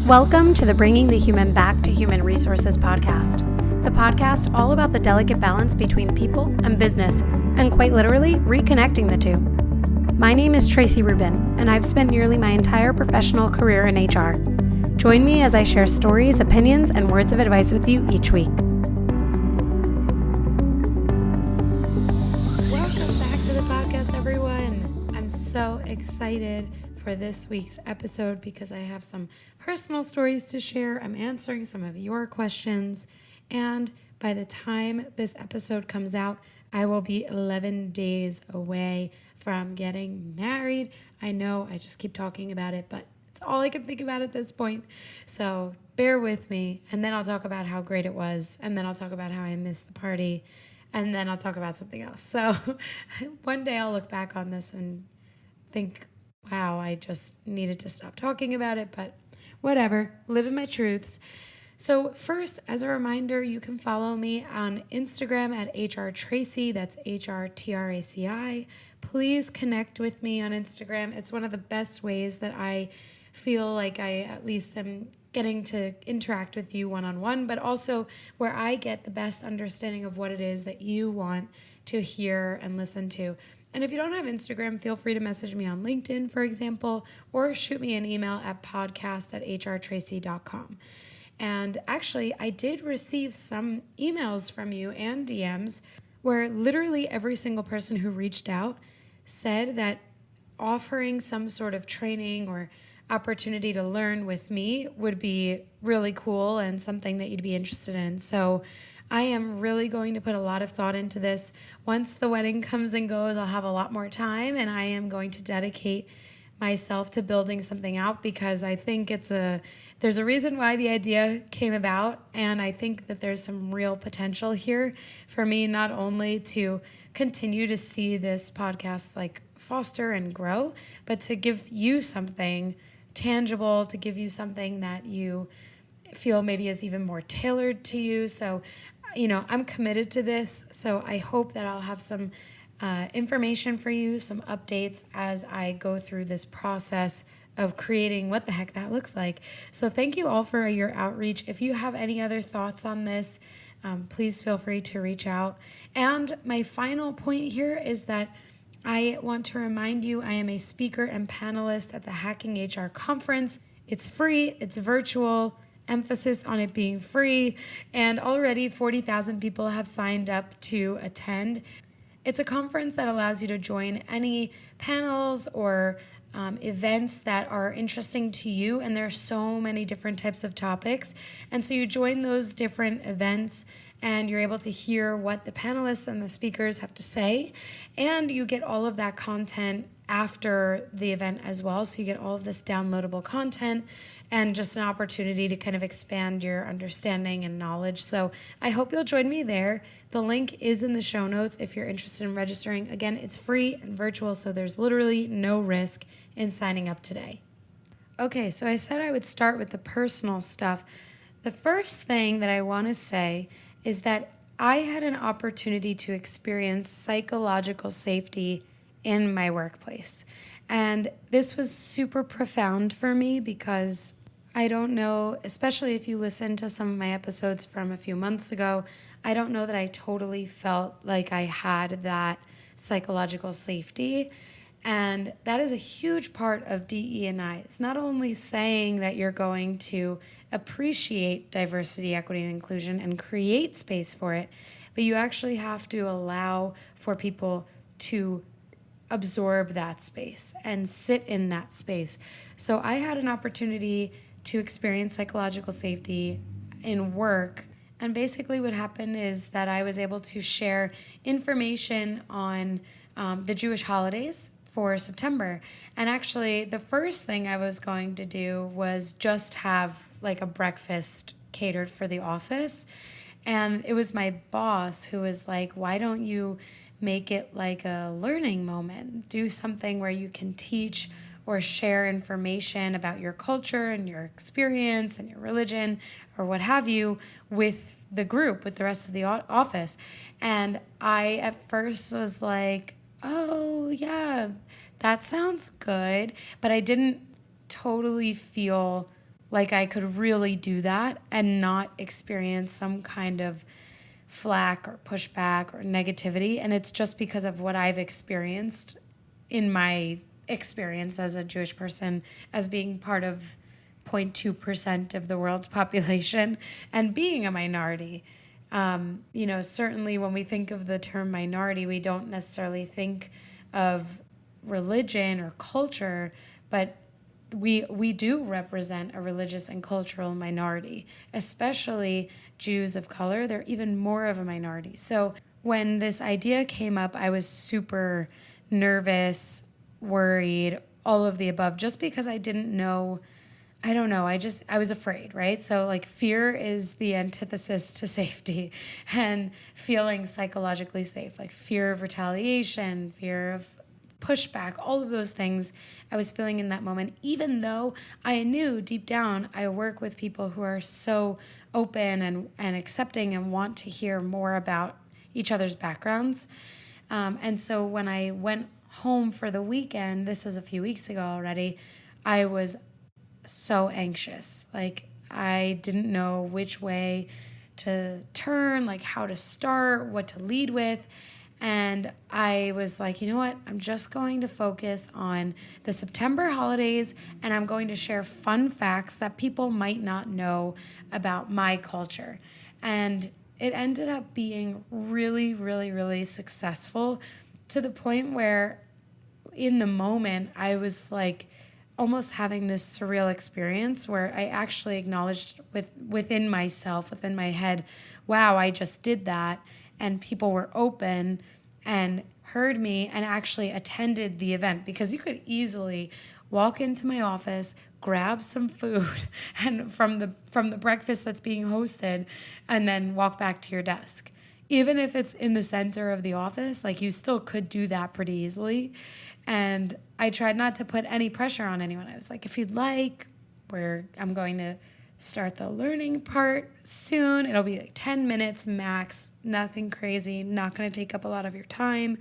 Welcome to the Bringing the Human Back to Human Resources podcast, the podcast all about the delicate balance between people and business, and quite literally reconnecting the two. My name is Traci Rubin, and I've spent nearly my entire professional career in HR. Join me as I share stories, opinions, and words of advice with you each week. Welcome back to the podcast, everyone. I'm so excited for this week's episode because I have some personal stories to share. I'm answering some of your questions, and by the time this episode comes out, I will be 11 days away from getting married. I know I just keep talking about it, but it's all I can think about at this point. So bear with me, and then I'll talk about how great it was, and then I'll talk about how I missed the party, and then I'll talk about something else. So one day I'll look back on this and think, wow, I just needed to stop talking about it, but whatever, living my truths. So first, as a reminder, you can follow me on Instagram at hrtraci, that's HRTRACI. Please connect with me on Instagram. It's one of the best ways that I feel like I at least am getting to interact with you one-on-one, but also where I get the best understanding of what it is that you want to hear and listen to. And if you don't have Instagram, feel free to message me on LinkedIn, for example, or shoot me an email at podcast@hrtraci.com. And actually, I did receive some emails from you and DMs where literally every single person who reached out said that offering some sort of training or opportunity to learn with me would be really cool and something that you'd be interested in. So I am really going to put a lot of thought into this. Once the wedding comes and goes, I'll have a lot more time, and I am going to dedicate myself to building something out because I think there's a reason why the idea came about, and I think that there's some real potential here for me not only to continue to see this podcast like foster and grow, but to give you something tangible, to give you something that you feel maybe is even more tailored to you. So I'm committed to this, so I hope that I'll have some information for you, some updates as I go through this process of creating what the heck that looks like. So thank you all for your outreach. If you have any other thoughts on this, please feel free to reach out. And my final point here is that I want to remind you I am a speaker and panelist at the Hacking HR Conference. It's free, it's virtual, emphasis on it being free, and already 40,000 people have signed up to attend. It's a conference that allows you to join any panels or events that are interesting to you, and there are so many different types of topics. And so you join those different events and you're able to hear what the panelists and the speakers have to say, and you get all of that content after the event as well. So you get all of this downloadable content and just an opportunity to kind of expand your understanding and knowledge. So I hope you'll join me there. The link is in the show notes if you're interested in registering. Again, it's free and virtual, so there's literally no risk in signing up today. Okay, so I said I would start with the personal stuff. The first thing that I want to say is that I had an opportunity to experience psychological safety in my workplace. And this was super profound for me because I don't know, especially if you listen to some of my episodes from a few months ago, I don't know that I totally felt like I had that psychological safety. And that is a huge part of DE&I. It's not only saying that you're going to appreciate diversity, equity, and inclusion and create space for it, but you actually have to allow for people to absorb that space and sit in that space. So I had an opportunity to experience psychological safety in work. And basically what happened is that I was able to share information on the Jewish holidays for September. And actually, the first thing I was going to do was just have like a breakfast catered for the office. And it was my boss who was like, why don't you make it like a learning moment? Do something where you can teach or share information about your culture and your experience and your religion or what have you with the group, with the rest of the office. And I at first was like, oh yeah, that sounds good. But I didn't totally feel like I could really do that and not experience some kind of flack or pushback or negativity. And it's just because of what I've experienced in my experience as a Jewish person, as being part of 0.2% of the world's population and being a minority. Certainly when we think of the term minority, we don't necessarily think of religion or culture, but we do represent a religious and cultural minority, especially Jews of color. They're even more of a minority. So when this idea came up, I was super nervous, worried, all of the above, just because I didn't know. I don't know. I was afraid, right? So, like, fear is the antithesis to safety and feeling psychologically safe, like fear of retaliation, fear of pushback, all of those things I was feeling in that moment, even though I knew deep down I work with people who are so open and accepting and want to hear more about each other's backgrounds. And so when I went home for the weekend, this was a few weeks ago already, I was so anxious. Like, I didn't know which way to turn, like how to start, what to lead with. And I was like, you know what? I'm just going to focus on the September holidays, and I'm going to share fun facts that people might not know about my culture. And it ended up being really, really, really successful, to the point where in the moment I was like almost having this surreal experience where I actually acknowledged within myself, within my head, wow, I just did that. And people were open and heard me and actually attended the event, because you could easily walk into my office, grab some food and from the breakfast that's being hosted, and then walk back to your desk. Even if it's in the center of the office, like, you still could do that pretty easily. And I tried not to put any pressure on anyone. I was like, if you'd like, I'm going to start the learning part soon. It'll be like 10 minutes max, nothing crazy, not going to take up a lot of your time.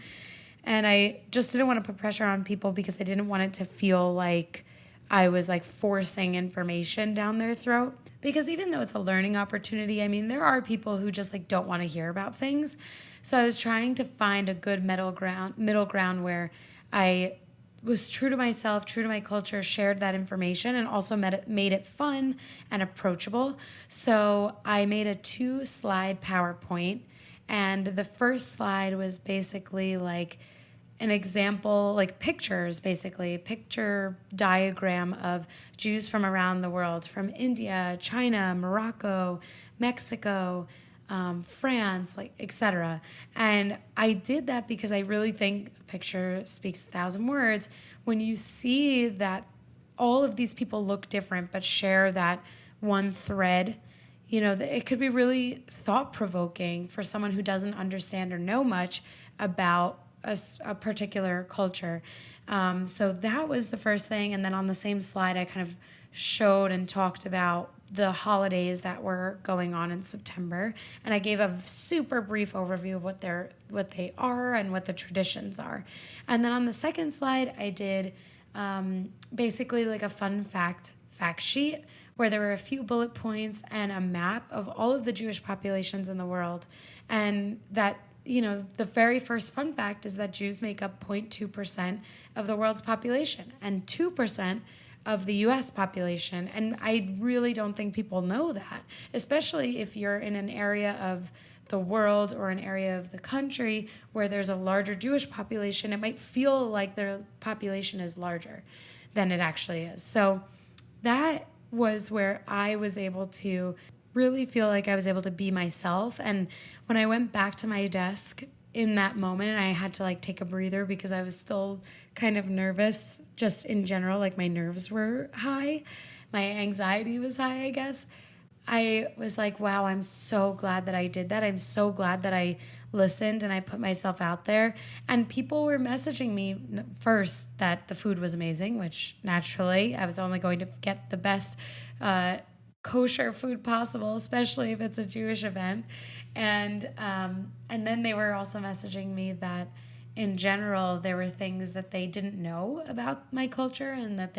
And I just didn't want to put pressure on people, because I didn't want it to feel like I was like forcing information down their throat. Because even though it's a learning opportunity, I mean, there are people who just like don't want to hear about things. So I was trying to find a good middle ground where I was true to myself, true to my culture, shared that information, and also made it fun and approachable. So I made a 2-slide PowerPoint, and the first slide was basically like an example, like pictures, basically, picture diagram of Jews from around the world, from India, China, Morocco, Mexico, France, like, etc. And I did that because I really think a picture speaks 1,000 words. When you see that all of these people look different but share that one thread, it could be really thought-provoking for someone who doesn't understand or know much about a particular culture. So that was the first thing. And then on the same slide, I kind of showed and talked about the holidays that were going on in September. And I gave a super brief overview of what they are and what the traditions are. And then on the second slide, I did basically like a fun fact sheet, where there were a few bullet points and a map of all of the Jewish populations in the world. And that, the very first fun fact is that Jews make up 0.2% of the world's population and 2% of the U.S. population. And I really don't think people know that, especially if you're in an area of the world or an area of the country where there's a larger Jewish population. It might feel like their population is larger than it actually is. So that was where I was able to really feel like I was able to be myself. And when I went back to my desk in that moment, I had to like take a breather because I was still kind of nervous just in general. Like, my nerves were high. My anxiety was high, I guess. I was like, wow, I'm so glad that I did that. I'm so glad that I listened and I put myself out there. And people were messaging me first that the food was amazing, which naturally I was only going to get the best kosher food possible, especially if it's a Jewish event. And then they were also messaging me that in general, there were things that they didn't know about my culture, and that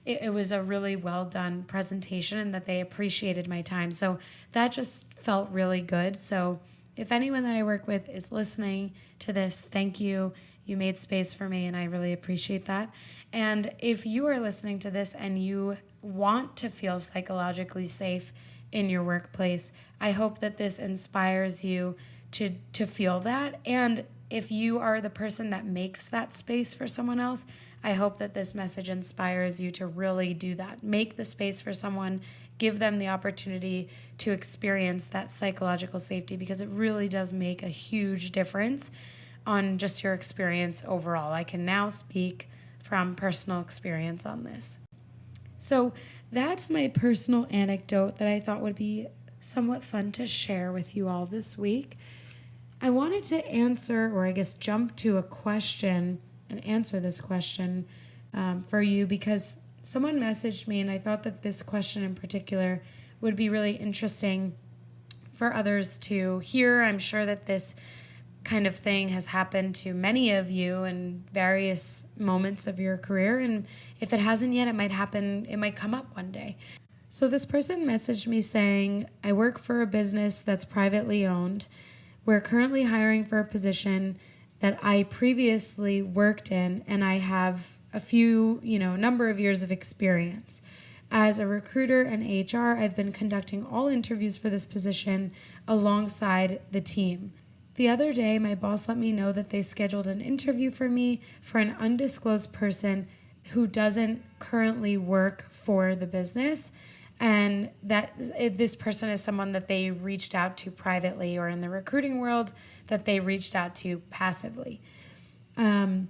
it was a really well done presentation, and that they appreciated my time. So that just felt really good. So if anyone that I work with is listening to this, thank you. You made space for me, and I really appreciate that. And if you are listening to this and you want to feel psychologically safe in your workplace, I hope that this inspires you to feel that. And if you are the person that makes that space for someone else, I hope that this message inspires you to really do that. Make the space for someone, give them the opportunity to experience that psychological safety, because it really does make a huge difference on just your experience overall. I can now speak from personal experience on this. So that's my personal anecdote that I thought would be somewhat fun to share with you all this week. I wanted to answer, or I guess jump to a question and answer this question for you, because someone messaged me and I thought that this question in particular would be really interesting for others to hear. I'm sure that this kind of thing has happened to many of you in various moments of your career, and if it hasn't yet, it might come up one day. So this person messaged me saying, I work for a business that's privately owned. We're currently hiring for a position that I previously worked in, and I have number of years of experience. As a recruiter and HR, I've been conducting all interviews for this position alongside the team. The other day, my boss let me know that they scheduled an interview for me for an undisclosed person who doesn't currently work for the business, and that this person is someone that they reached out to privately, or in the recruiting world, that they reached out to passively. And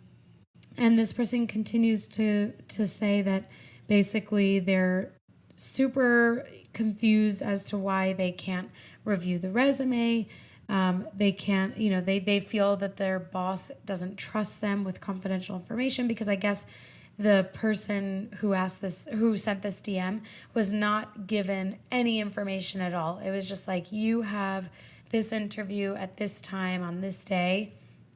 this person continues to say that basically they're super confused as to why they can't review the resume. They can't, they feel that their boss doesn't trust them with confidential information, because I guess the person who sent this DM was not given any information at all. It was just like, you have this interview at this time on this day,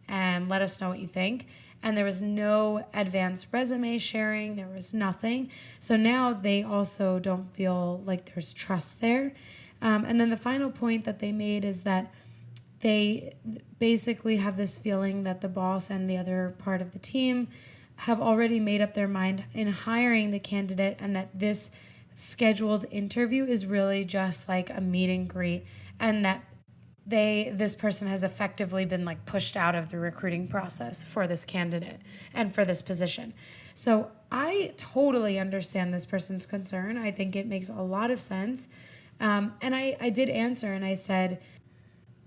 and let us know what you think. And there was no advanced resume sharing. There was nothing. So now they also don't feel like there's trust there. And then the final point that they made is that they basically have this feeling that the boss and the other part of the team have already made up their mind in hiring the candidate, and that this scheduled interview is really just like a meet and greet, and that this person has effectively been like pushed out of the recruiting process for this candidate and for this position. So I totally understand this person's concern. I think it makes a lot of sense. And I did answer, and I said,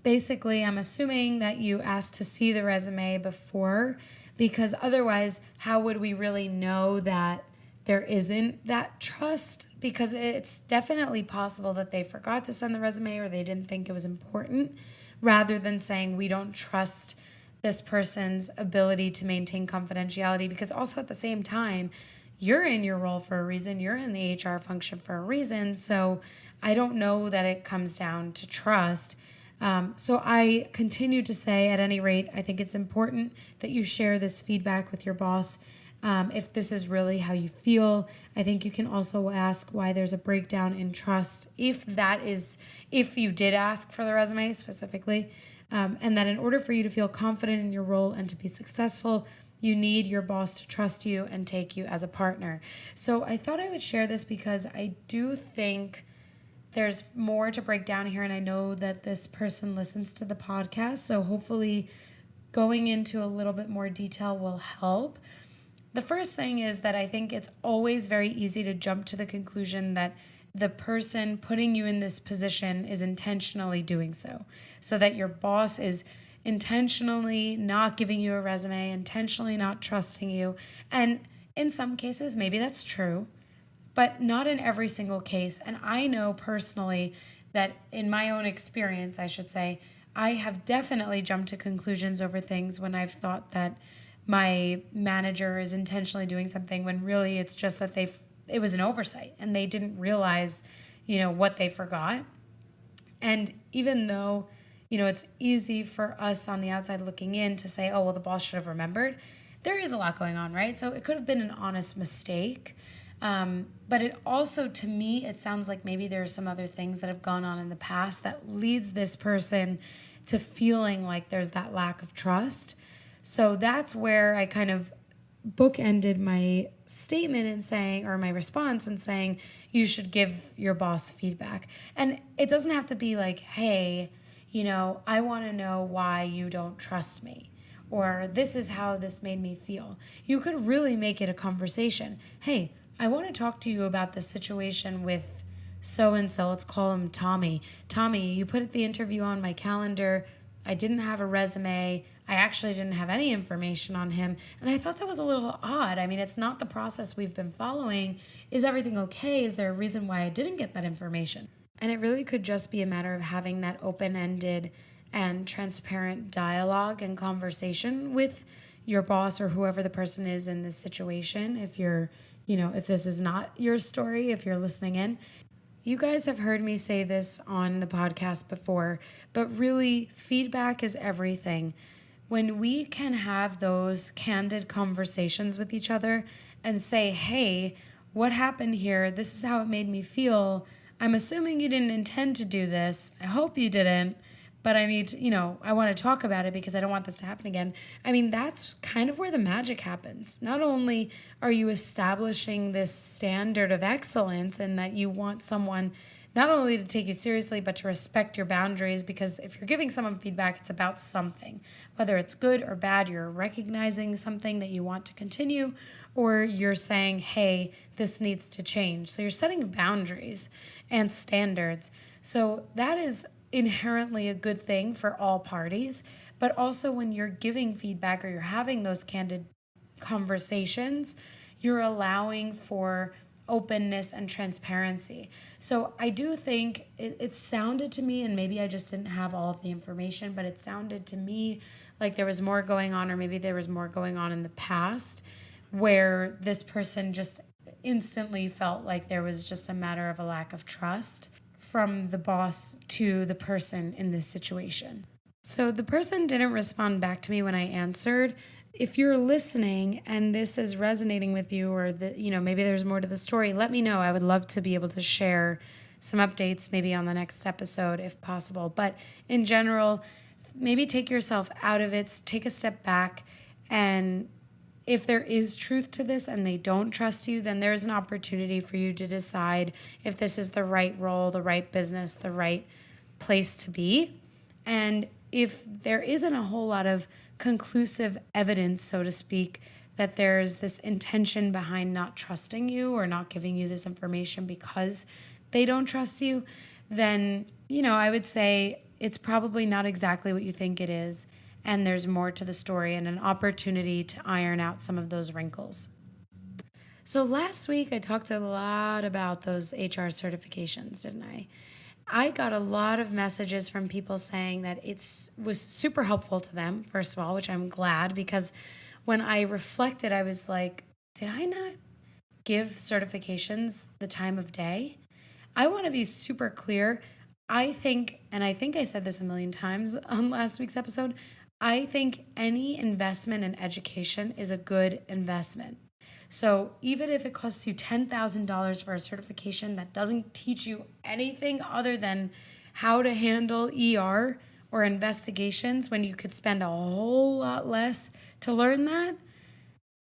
basically, I'm assuming that you asked to see the resume before, because otherwise, how would we really know that there isn't that trust? Because it's definitely possible that they forgot to send the resume, or they didn't think it was important, rather than saying we don't trust this person's ability to maintain confidentiality. Because also at the same time, you're in your role for a reason. You're in the HR function for a reason. So I don't know that it comes down to trust. So I continue to say, at any rate, I think it's important that you share this feedback with your boss. If this is really how you feel, I think you can also ask why there's a breakdown in trust, if you did ask for the resume specifically, and that in order for you to feel confident in your role and to be successful, you need your boss to trust you and take you as a partner. So I thought I would share this because I do think there's more to break down here, and I know that this person listens to the podcast, so hopefully going into a little bit more detail will help. The first thing is that I think it's always very easy to jump to the conclusion that the person putting you in this position is intentionally doing so that your boss is intentionally not giving you a resume, intentionally not trusting you. And in some cases, maybe that's true, but not in every single case. And I know personally that in my own experience, I should say, I have definitely jumped to conclusions over things when I've thought that my manager is intentionally doing something, when really it's just that it was an oversight and they didn't realize, what they forgot. And even though, it's easy for us on the outside looking in to say, oh, well, the boss should have remembered. There is a lot going on, right? So it could have been an honest mistake. But it also, to me, it sounds like maybe there are some other things that have gone on in the past that leads this person to feeling like there's that lack of trust. So that's where I kind of bookended my statement in saying, or my response in saying, you should give your boss feedback. And it doesn't have to be like, hey, I want to know why you don't trust me, or this is how this made me feel. You could really make it a conversation. Hey, I want to talk to you about the situation with so-and-so. Let's call him Tommy. Tommy, you put the interview on my calendar. I didn't have a resume. I actually didn't have any information on him. And I thought that was a little odd. I mean, it's not the process we've been following. Is everything okay? Is there a reason why I didn't get that information? And it really could just be a matter of having that open-ended and transparent dialogue and conversation with your boss or whoever the person is in this situation. If this is not your story, if you're listening in. You guys have heard me say this on the podcast before, but really, feedback is everything. When we can have those candid conversations with each other and say, hey, what happened here? This is how it made me feel. I'm assuming you didn't intend to do this. I hope you didn't, but I want to talk about it because I don't want this to happen again. I mean, that's kind of where the magic happens. Not only are you establishing this standard of excellence and that you want someone not only to take you seriously, but to respect your boundaries, because if you're giving someone feedback, it's about something. Whether it's good or bad, you're recognizing something that you want to continue, or you're saying, hey, this needs to change. So you're setting boundaries and standards. So that is inherently a good thing for all parties. But also when you're giving feedback or you're having those candid conversations, you're allowing for openness and transparency. So I do think it sounded to me, and maybe I just didn't have all of the information, but it sounded to me like there was more going on, or maybe there was more going on in the past where this person just instantly felt like there was just a matter of a lack of trust from the boss to the person in this situation. So the person didn't respond back to me when I answered. If you're listening and this is resonating with you, or maybe there's more to the story, let me know. I would love to be able to share some updates maybe on the next episode if possible. But in general, maybe take yourself out of it, take a step back, and if there is truth to this and they don't trust you, then there's an opportunity for you to decide if this is the right role, the right business, the right place to be. And if there isn't a whole lot of conclusive evidence, so to speak, that there's this intention behind not trusting you or not giving you this information because they don't trust you, then, I would say it's probably not exactly what you think it is. And there's more to the story and an opportunity to iron out some of those wrinkles. So last week I talked a lot about those HR certifications, didn't I? I got a lot of messages from people saying that it was super helpful to them, first of all, which I'm glad, because when I reflected, I was like, did I not give certifications the time of day? I want to be super clear. I think I said this a million times on last week's episode, I think any investment in education is a good investment. So even if it costs you $10,000 for a certification that doesn't teach you anything other than how to handle ER or investigations, when you could spend a whole lot less to learn that,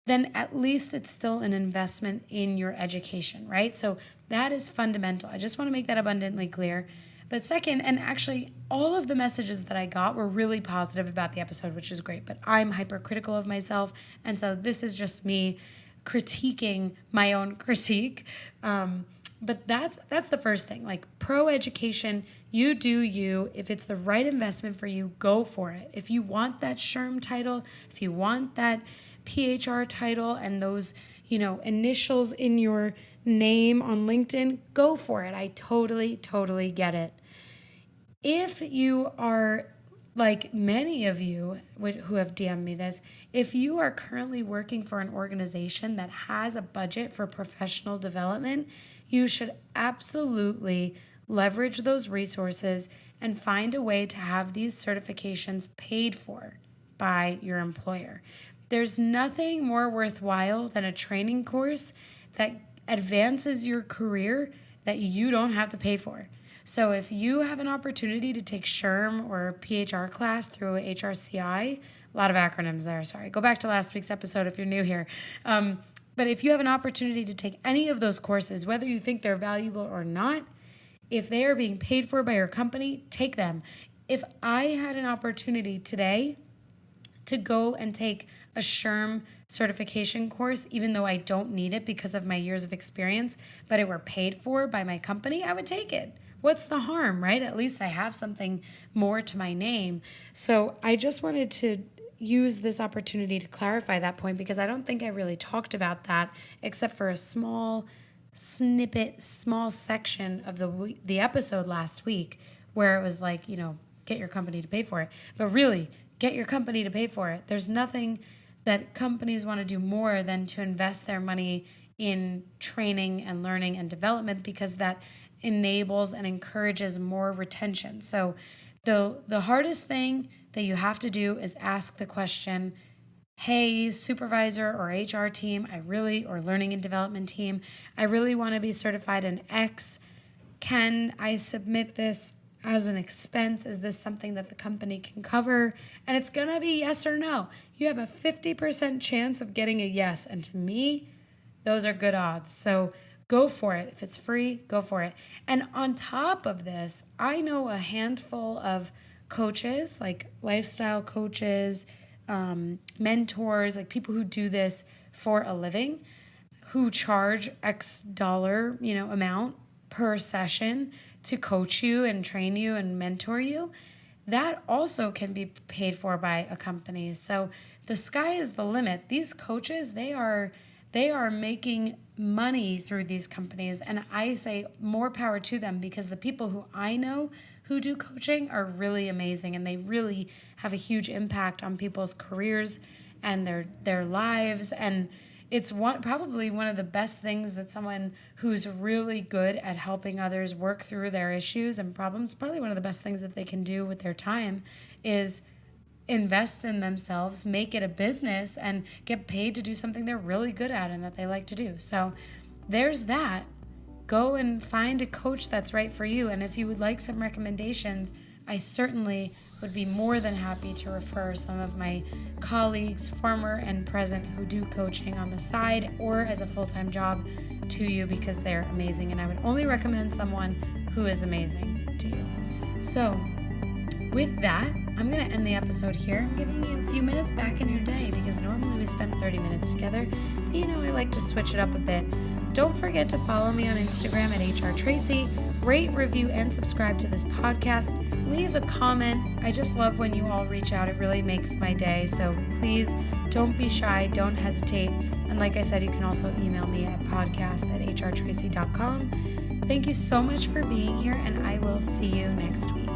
then at least it's still an investment in your education, right? So that is fundamental. I just want to make that abundantly clear. But second, and actually all of the messages that I got were really positive about the episode, which is great, but I'm hypercritical of myself. And so this is just me critiquing my own critique. But that's the first thing. Like, pro education, you do you. If it's the right investment for you, go for it. If you want that SHRM title, if you want that PHR title and those, initials in your name on LinkedIn, go for it. I totally get it. If you are, like many of you who have DM'd me this, if you are currently working for an organization that has a budget for professional development, you should absolutely leverage those resources and find a way to have these certifications paid for by your employer. There's nothing more worthwhile than a training course that advances your career that you don't have to pay for. So if you have an opportunity to take SHRM or PHR class through HRCI, a lot of acronyms there, sorry. Go back to last week's episode if you're new here. But if you have an opportunity to take any of those courses, whether you think they're valuable or not, if they are being paid for by your company, take them. If I had an opportunity today to go and take a SHRM certification course, even though I don't need it because of my years of experience, but it were paid for by my company, I would take it. What's the harm, right? At least I have something more to my name. So I just wanted to use this opportunity to clarify that point because I don't think I really talked about that except for a small snippet, small section of the episode last week where it was like, get your company to pay for it. But really, get your company to pay for it. There's nothing that companies want to do more than to invest their money in training and learning and development because that enables and encourages more retention. So the hardest thing that you have to do is ask the question, hey, supervisor or HR team, or learning and development team, I really want to be certified in X. Can I submit this as an expense? Is this something that the company can cover? And it's going to be yes or no. You have a 50% chance of getting a yes. And to me, those are good odds. So go for it. If it's free, go for it. And on top of this, I know a handful of coaches, like lifestyle coaches, mentors, like people who do this for a living, who charge X dollar, amount per session to coach you and train you and mentor you. That also can be paid for by a company. So the sky is the limit. These coaches, they are making money through these companies. And I say more power to them because the people who I know who do coaching are really amazing and they really have a huge impact on people's careers and their lives. And it's probably one of the best things that someone who's really good at helping others work through their issues and problems, probably one of the best things that they can do with their time is invest in themselves, make it a business, and get paid to do something they're really good at and that they like to do. So there's that. Go and find a coach that's right for you. And if you would like some recommendations, I certainly would be more than happy to refer some of my colleagues, former and present, who do coaching on the side or as a full-time job to you because they're amazing. And I would only recommend someone who is amazing to you. So with that, I'm going to end the episode here. I'm giving you a few minutes back in your day because normally we spend 30 minutes together. But I like to switch it up a bit. Don't forget to follow me on Instagram at hrtraci. Rate, review, and subscribe to this podcast. Leave a comment. I just love when you all reach out. It really makes my day. So please don't be shy. Don't hesitate. And like I said, you can also email me at podcast@hrtraci.com. Thank you so much for being here, and I will see you next week.